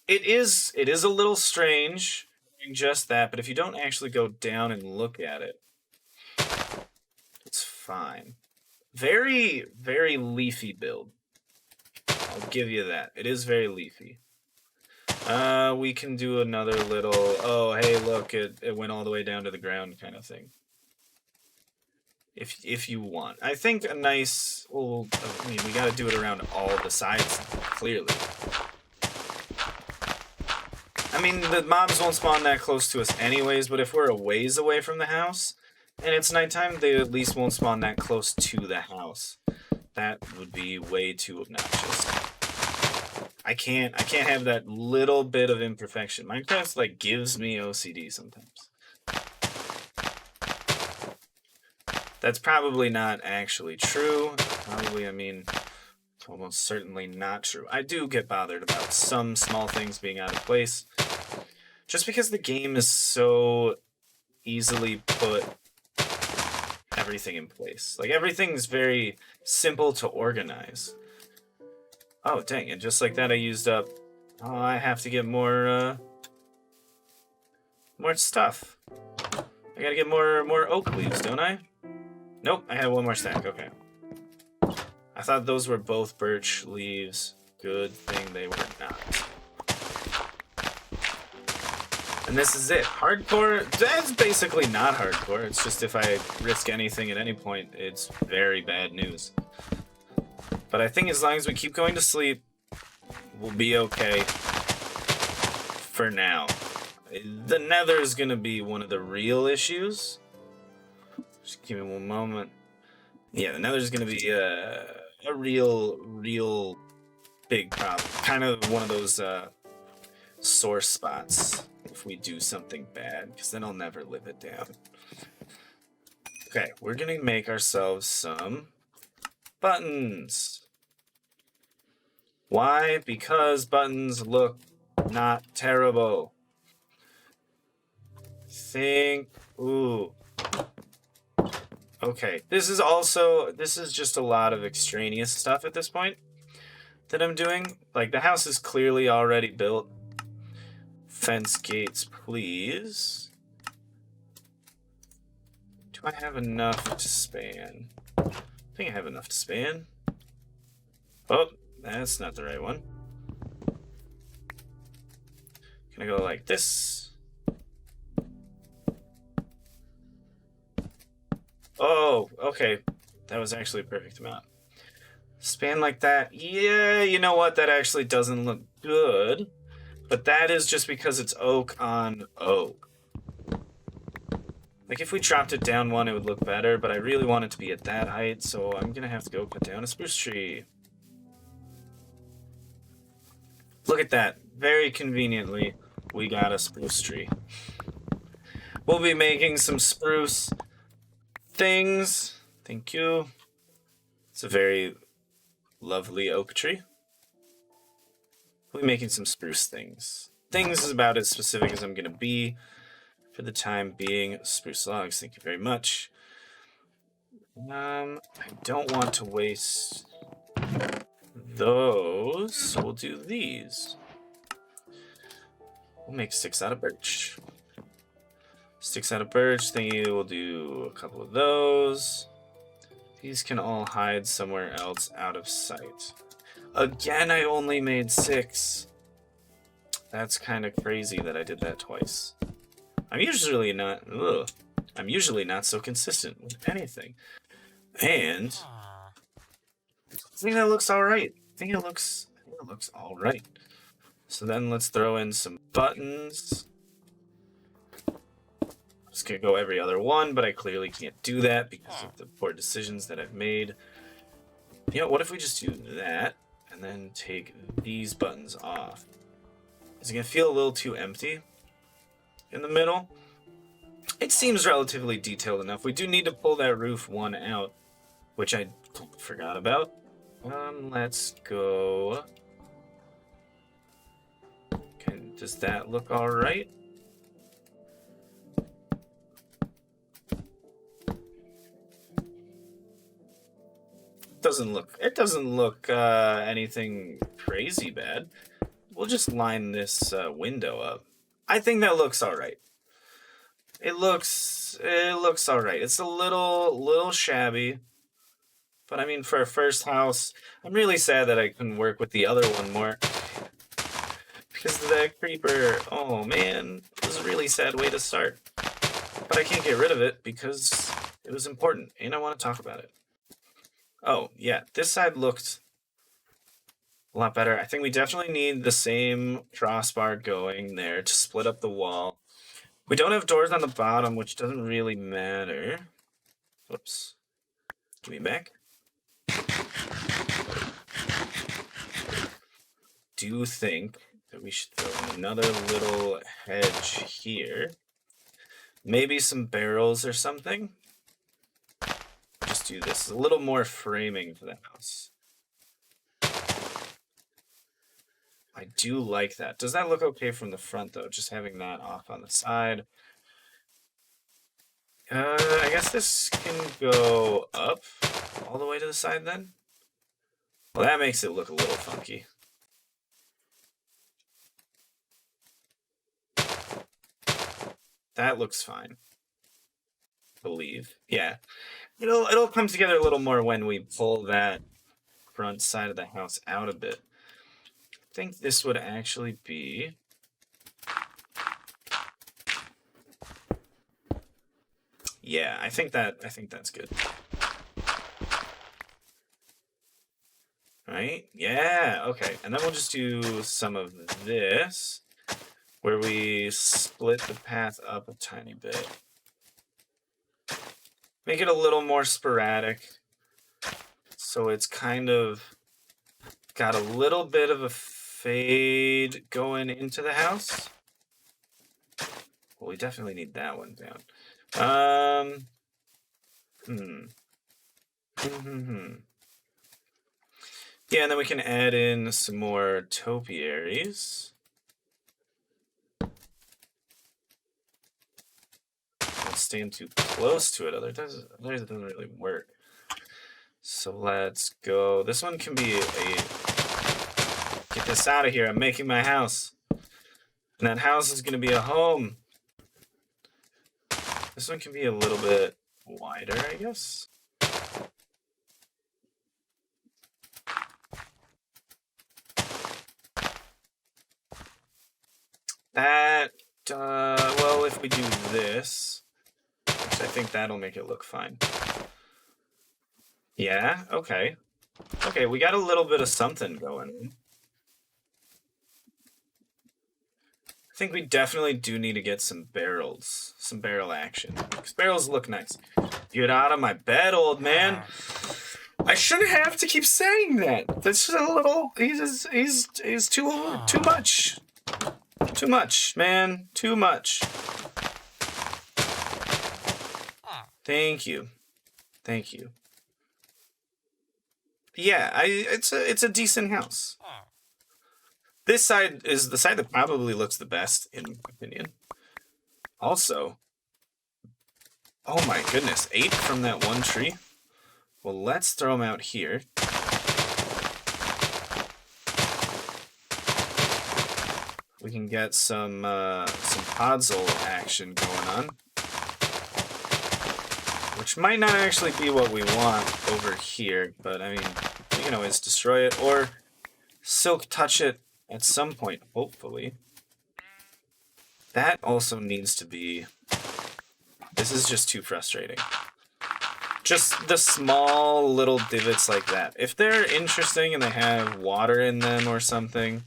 It is a little strange doing just that, but if you don't actually go down and look at it, it's fine. Very, very leafy build. I'll give you that. It is very leafy. We can do another little, oh, hey, look, it went all the way down to the ground kind of thing. If you want. I think a nice, well, I mean, we got to do it around all the sides, clearly. I mean, the mobs won't spawn that close to us anyways, but if we're a ways away from the house, and it's nighttime, they at least won't spawn that close to the house. That would be way too obnoxious. I can't have that little bit of imperfection. Minecraft, like, gives me OCD sometimes. That's probably not actually true. Probably, I mean, it's almost certainly not true. I do get bothered about some small things being out of place. Just because the game is so easily put everything in place. Like, everything's very simple to organize. Oh, dang, and just like that I used up... Oh, I have to get more stuff. I gotta get more oak leaves, don't I? Nope, I had one more stack, okay. I thought those were both birch leaves. Good thing they were not. And this is it. Hardcore, that's basically not hardcore. It's just if I risk anything at any point, it's very bad news. But I think as long as we keep going to sleep, we'll be okay for now. The nether is going to be one of the real issues. Just give me one moment. Yeah, the nether is going to be a real big problem. Kind of one of those sore spots if we do something bad, because then I'll never live it down. Okay, we're going to make ourselves some Buttons. Why? Because buttons look not terrible. Ooh. Okay, this is just a lot of extraneous stuff at this point that I'm doing. Like, the house is clearly already built. Fence gates, please. Do I have enough to span? I think I have enough to span. Oh, that's not the right one. Can I go like this? Oh, okay. That was actually a perfect amount. Span like that. Yeah, you know what? That actually doesn't look good. But that is just because it's oak on oak. Like, if we dropped it down one, it would look better, but I really want it to be at that height, so I'm gonna have to go cut down a spruce tree. Look at that. Very conveniently, we got a spruce tree. We'll be making some spruce things. Thank you. It's a very lovely oak tree. We'll be making some spruce things. Things is about as specific as I'm gonna be for the time being. Spruce logs, thank you very much. I don't want to waste those, so we'll do these. We'll make sticks out of birch. Sticks out of birch, thingy, we'll do a couple of those. These can all hide somewhere else out of sight. Again, I only made 6. That's kind of crazy that I did that twice. I'm usually not so consistent with anything. And I think that looks alright. I think it looks alright. So then let's throw in some buttons. I'm just gonna go every other one, but I clearly can't do that because of the poor decisions that I've made. You know, what if we just do that and then take these buttons off? Is it gonna feel a little too empty in the middle? It seems relatively detailed enough. We do need to pull that roof one out, which I forgot about. Let's go. Okay, does that look all right? It doesn't look anything crazy bad. We'll just line this window up. I think that looks all right. It looks all right. It's a little shabby, but I mean, for a first house, I'm really sad that I couldn't work with the other one more because the creeper. Oh man, it was a really sad way to start. But I can't get rid of it because it was important, and I want to talk about it. Oh yeah, this side looked a lot better. I think we definitely need the same crossbar going there to split up the wall. We don't have doors on the bottom, which doesn't really matter. Whoops. Give me back. Do think that we should throw in another little hedge here. Maybe some barrels or something. Just do this. A little more framing for the house. I do like that. Does that look okay from the front, though? Just having that off on the side. I guess this can go up all the way to the side, then? Well, that makes it look a little funky. That looks fine. Believe. Yeah. It'll come together a little more when we pull that front side of the house out a bit. I think this would actually be... Yeah, I think that's good. Right? Yeah, okay. And then we'll just do some of this, where we split the path up a tiny bit. Make it a little more sporadic, so it's kind of got a little bit of a fade going into the house. Well, we definitely need that one down. Yeah, and then we can add in some more topiaries. Don't stand too close to it, otherwise it doesn't really work. So let's go. This one can be a... Get this out of here. I'm making my house. And that house is going to be a home. This one can be a little bit wider, I guess. That, well, if we do this, which I think that'll make it look fine. Yeah, okay. Okay, we got a little bit of something going. I think we definitely do need to get some barrels, some barrel action. Because barrels look nice. Get out of my bed, old man. I shouldn't have to keep saying that. That's just a little. He's too much. Too much, man. Too much. Thank you. Thank you. Yeah, it's a decent house. This side is the side that probably looks the best, in my opinion. Also, oh my goodness, 8 from that one tree. Well, let's throw them out here. We can get some podzol action going on, which might not actually be what we want over here, but I mean, we can always destroy it or silk touch it at some point, hopefully. That also needs to be... This is just too frustrating. Just the small little divots like that. If they're interesting and they have water in them or something,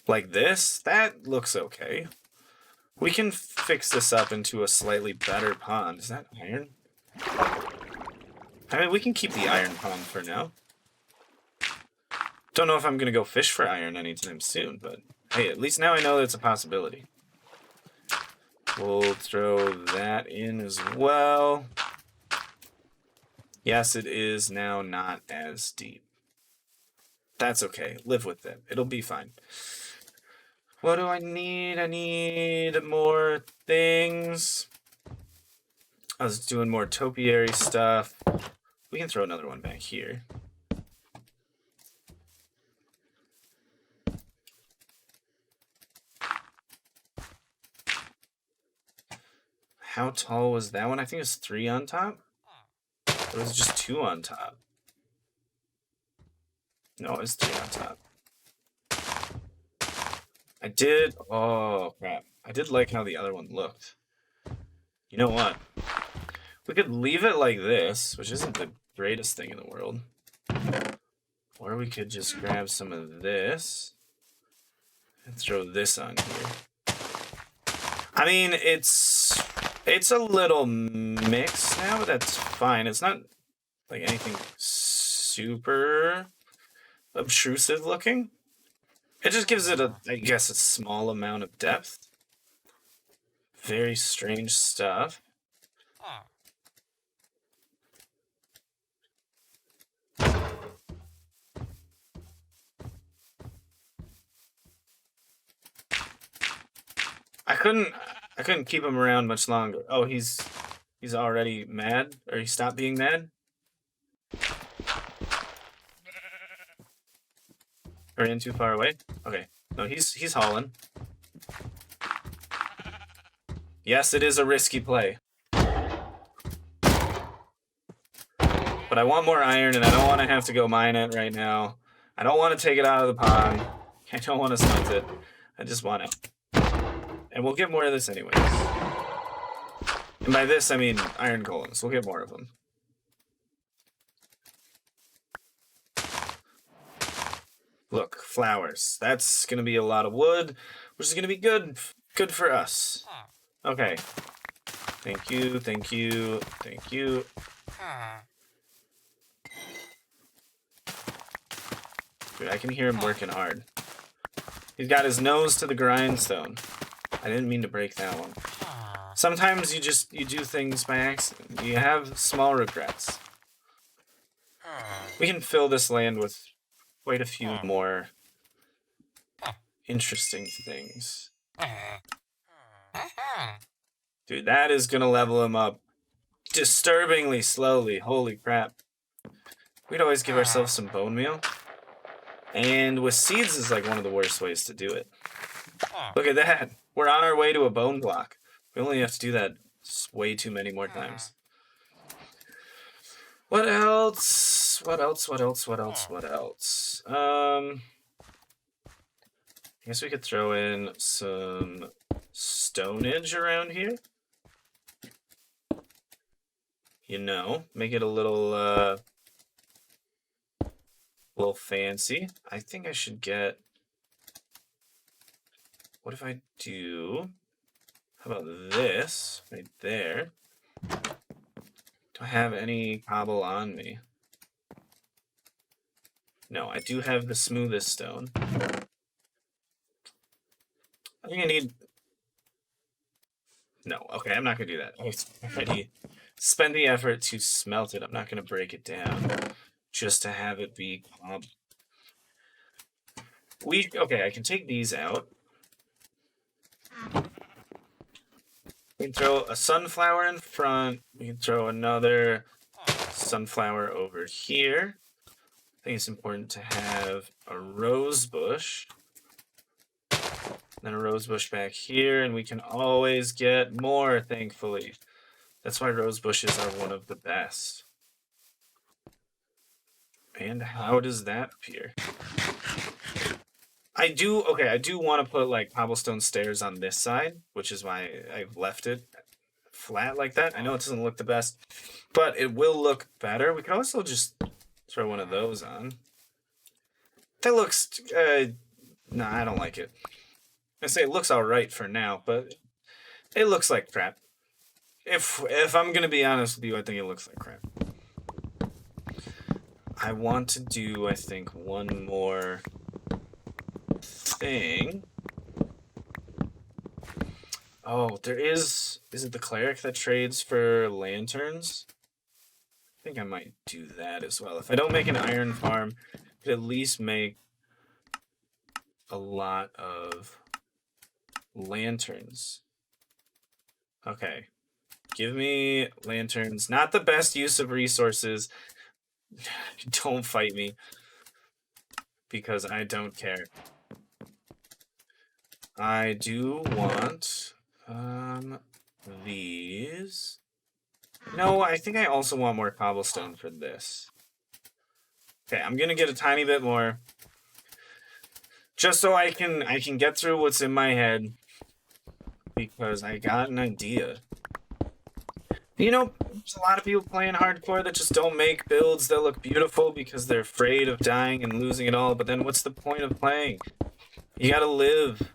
like this, that looks okay. We can fix this up into a slightly better pond. Is that iron? I mean, we can keep the iron pond for now. Don't know if I'm going to go fish for iron anytime soon, but hey, at least now I know it's a possibility. We'll throw that in as well. Yes, it is now not as deep. That's okay. Live with it. It'll be fine. What do I need? I need more things. I was doing more topiary stuff. We can throw another one back here. How tall was that one? I think it was 3 on top. Or was it just 2 on top? No, it was 3 on top. I did... Oh, crap. I did like how the other one looked. You know what? We could leave it like this, which isn't the greatest thing in the world. Or we could just grab some of this and throw this on here. I mean, it's a little mixed now, but that's fine. It's not like anything super obtrusive looking. It just gives it I guess, a small amount of depth. Very strange stuff. I couldn't keep him around much longer. Oh, he's already mad? Or he stopped being mad? Or in too far away? Okay. No, he's hauling. Yes, it is a risky play. But I want more iron, and I don't want to have to go mine it right now. I don't want to take it out of the pond. I don't want to smelt it. I just want it. And we'll get more of this anyways. And by this, I mean iron golems. We'll get more of them. Look, flowers. That's going to be a lot of wood, which is going to be good for us. Okay. Thank you, thank you, thank you. Dude, I can hear him working hard. He's got his nose to the grindstone. I didn't mean to break that one. Sometimes you do things by accident. You have small regrets. We can fill this land with quite a few more interesting things. Dude, that is gonna level him up disturbingly slowly. Holy crap. We'd always give ourselves some bone meal. And with seeds is like one of the worst ways to do it. Look at that. We're on our way to a bone block. We only have to do that way too many more times. What else? What else? What else? What else? What else? I guess we could throw in some stonage around here. You know, make it a little fancy. I think I should get. What if I do? How about this right there? Do I have any cobble on me? No, I do have the smoothest stone. I think I need. No, okay, I'm not gonna do that. I already spend the effort to smelt it. I'm not gonna break it down just to have it be. Okay, I can take these out. We can throw a sunflower in front. We can throw another sunflower over here. I think it's important to have a rose bush. Then a rose bush back here, and we can always get more, thankfully. That's why rose bushes are one of the best. And how does that appear? I do want to put like cobblestone stairs on this side, which is why I've left it flat like that. I know it doesn't look the best, but it will look better. We could also just throw one of those on. That looks, nah, I don't like it. I say it looks all right for now, but it looks like crap. If I'm gonna be honest with you, I think it looks like crap. I want to do, I think, one more thing. Oh, there is it the cleric that trades for lanterns? I think I might do that as well. If I don't make an iron farm, I could at least make a lot of lanterns. Okay. Give me lanterns. Not the best use of resources. Don't fight me. Because I don't care. I do want these. No, I think I also want more cobblestone for this. Okay, I'm gonna get a tiny bit more. Just so I can get through what's in my head. Because I got an idea. You know, there's a lot of people playing hardcore that just don't make builds that look beautiful because they're afraid of dying and losing it all. But then what's the point of playing? You gotta live.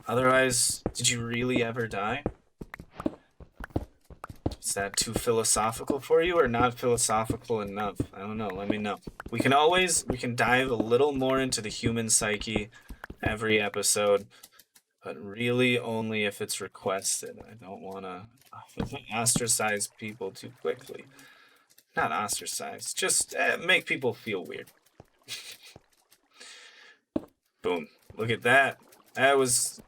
Otherwise, did you really ever die? Is that too philosophical for you or not philosophical enough? I don't know. Let me know. We can dive a little more into the human psyche every episode, but really only if it's requested. I don't want to ostracize people too quickly. Not ostracize, just make people feel weird. Boom. Look at that. That was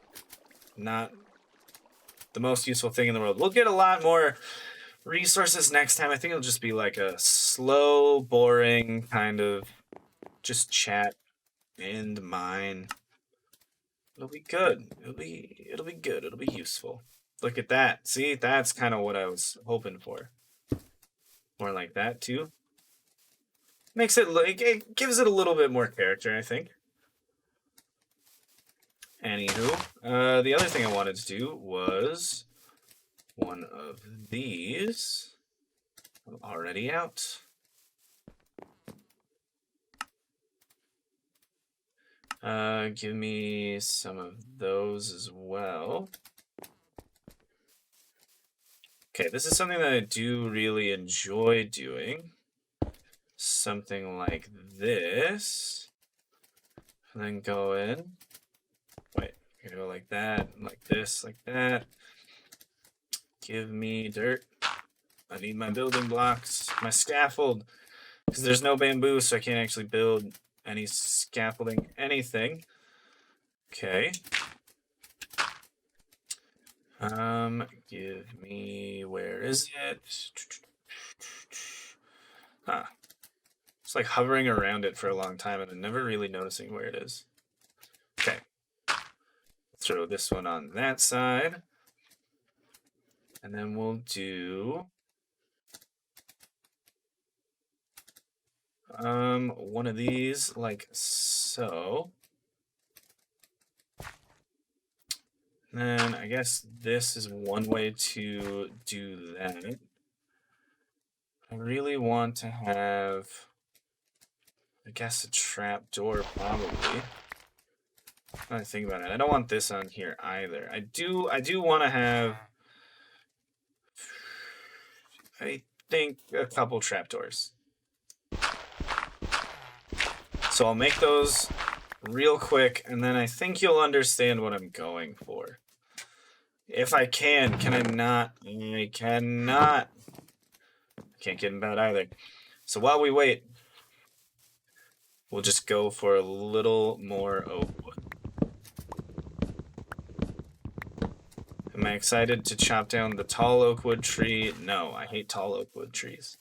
not the most useful thing in the world. We'll get a lot more resources next time. I think it'll just be like a slow, boring kind of just chat and mine. It'll be good. It'll be good. It'll be useful. Look at that. See, that's kind of what I was hoping for. More like that too. Makes it like it gives it a little bit more character, I think. Anywho, the other thing I wanted to do was one of these. Already out. Give me some of those as well. Okay, this is something that I do really enjoy doing. Something like this. And then go in. Wait, I'm gonna go like that, like this, like that. Give me dirt. I need my building blocks, my scaffold. Because there's no bamboo, so I can't actually build any scaffolding, anything. Okay. Give me, where is it? Huh. It's like hovering around it for a long time and then never really noticing where it is. Okay. Throw this one on that side. And then we'll do one of these like so. And then I guess this is one way to do that. I really want to have, I guess, a trap door probably. When I think about it, I don't want this on here either. I do want to have, I think, a couple trapdoors. So I'll make those real quick, and then I think you'll understand what I'm going for. If I can I not? I cannot. I can't get in bed either. So while we wait, we'll just go for a little more oak wood. Am I excited to chop down the tall oak wood tree? No, I hate tall oak wood trees.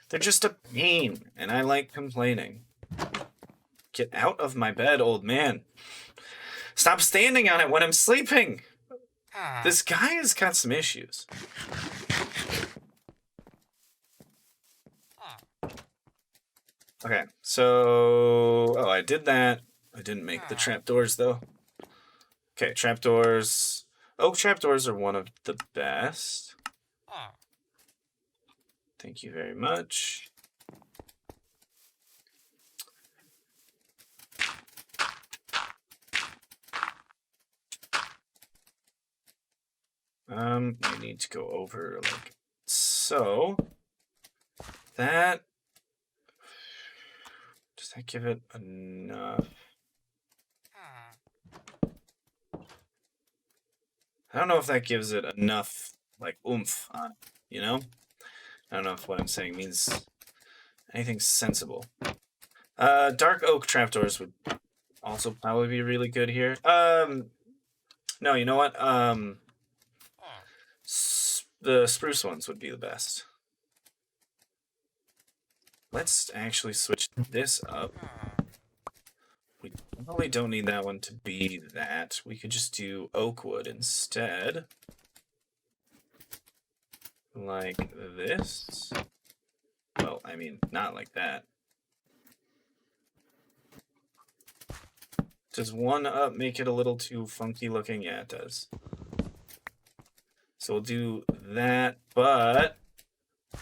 They're just a pain, and I like complaining. Get out of my bed, old man. Stop standing on it when I'm sleeping. This guy has got some issues. Okay, so... Oh, I did that. I didn't make the trapdoors, though. Okay, trapdoors. Oak trapdoors are one of the best. Thank you very much. I need to go over like so. That, does that give it enough? I don't know if that gives it enough like oomph on it, you know? I don't know if what I'm saying means anything sensible. Dark oak trapdoors would also probably be really good here. No, you know what? The spruce ones would be the best. Let's actually switch this up. We probably don't need that one to be that. We could just do oak wood instead. Like this. Well, I mean, not like that. Does one up make it a little too funky looking? Yeah, it does. So we'll do that, but...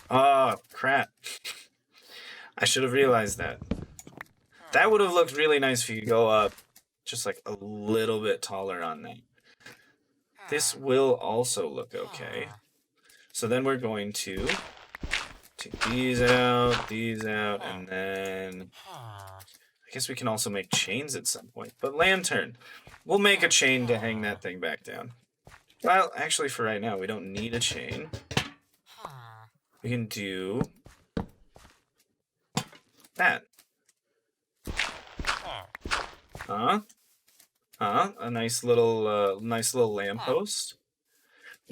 Oh, crap. I should have realized that. That would have looked really nice if you could go up just like a little bit taller on that. This will also look okay. So then we're going to take these out, and then... I guess we can also make chains at some point. But lantern. We'll make a chain to hang that thing back down. Well, actually for right now, we don't need a chain. We can do that. A nice little lamppost.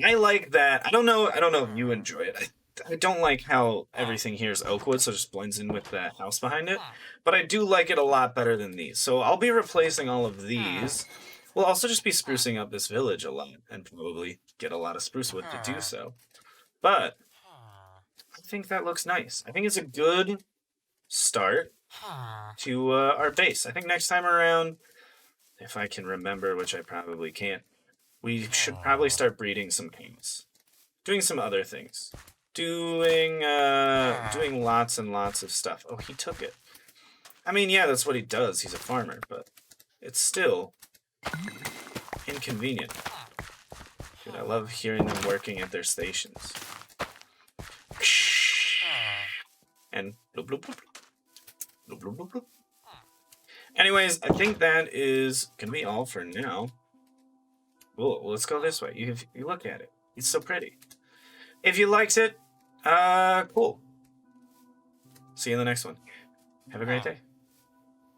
I like that. I don't know if you enjoy it. I don't like how everything here is oak wood, so it just blends in with the house behind it. But I do like it a lot better than these. So I'll be replacing all of these. We'll also just be sprucing up this village a lot, and probably get a lot of spruce wood to do so. But I think that looks nice. I think it's a good start to our base. I think next time around, if I can remember, which I probably can't, we should probably start breeding some kings. Doing some other things. Doing lots and lots of stuff. Oh, he took it. I mean, yeah, that's what he does. He's a farmer, but it's still inconvenient. Dude, I love hearing them working at their stations. And bloop, bloop, bloop. Bloop, bloop, bloop, bloop. Anyways, I think that is gonna be all for now. Cool. Well, let's go this way. You look at it. It's so pretty. If you liked it, cool. See you in the next one. Have a great day.